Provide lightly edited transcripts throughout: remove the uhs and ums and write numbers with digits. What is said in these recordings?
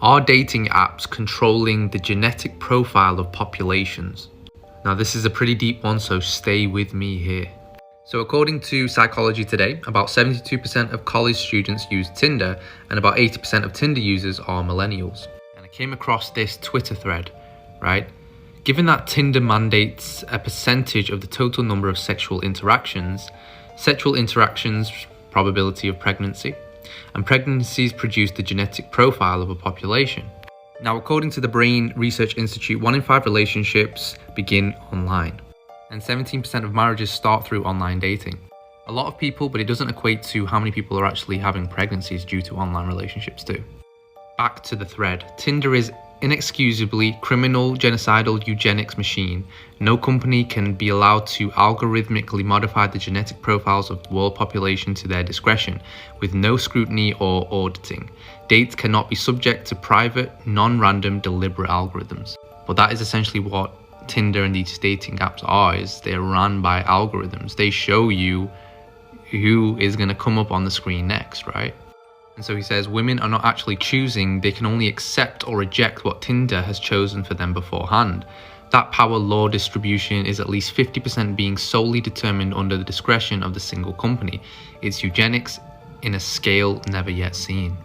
Are dating apps controlling the genetic profile of populations? Now, this is a pretty deep one, so stay with me here. So according to Psychology Today, about 72% of college students use Tinder, and about 80% of Tinder users are millennials. And I came across this Twitter thread, right? Given that Tinder mandates a percentage of the total number of sexual interactions, probability of pregnancy, and pregnancies produce the genetic profile of a population. Now, according to the Brain Research Institute, 1 in 5 relationships begin online, and 17% of marriages start through online dating. A lot of people, but it doesn't equate to how many people are actually having pregnancies due to online relationships too. Back to the thread. Tinder is inexcusably criminal, genocidal eugenics machine. No company can be allowed to algorithmically modify the genetic profiles of the world population to their discretion, with no scrutiny or auditing. Dates cannot be subject to private, non-random, deliberate algorithms. But that is essentially what Tinder and these dating apps are, is they're run by algorithms. They show you who is going to come up on the screen next, right? And so he says women are not actually choosing, they can only accept or reject what Tinder has chosen for them beforehand. That power law distribution is at least 50% being solely determined under the discretion of the single company. It's eugenics in a scale never yet seen.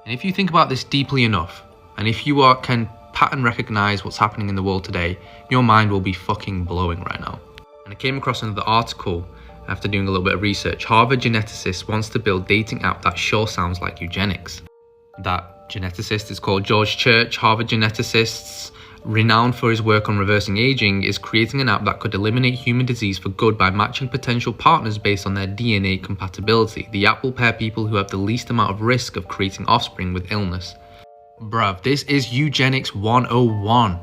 And if you think about this deeply enough, and if you can pattern recognize what's happening in the world today, your mind will be fucking blowing right now. And I came across another article after doing a little bit of research. Harvard geneticist wants to build dating app that sure sounds like eugenics. That geneticist is called George Church. Harvard geneticist, renowned for his work on reversing aging, is creating an app that could eliminate human disease for good by matching potential partners based on their DNA compatibility. The app will pair people who have the least amount of risk of creating offspring with illness. Bruv, this is eugenics 101.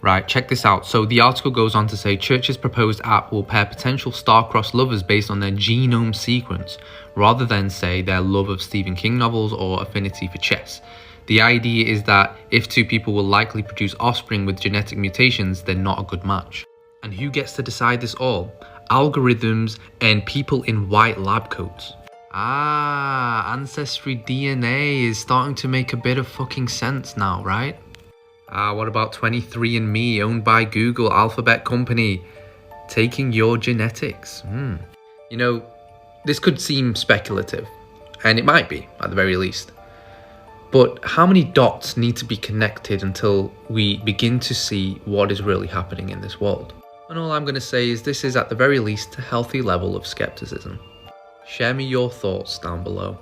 Right, check this out. So the article goes on to say Church's proposed app will pair potential star-crossed lovers based on their genome sequence, rather than, say, their love of Stephen King novels or affinity for chess. The idea is that if two people will likely produce offspring with genetic mutations, they're not a good match. And who gets to decide this all? Algorithms and people in white lab coats. Ancestry DNA is starting to make a bit of fucking sense now, right? What about 23andMe, owned by Google, Alphabet company, taking your genetics? You know, this could seem speculative, and it might be, at the very least. But how many dots need to be connected until we begin to see what is really happening in this world? And all I'm going to say is this is, at the very least, a healthy level of skepticism. Share me your thoughts down below.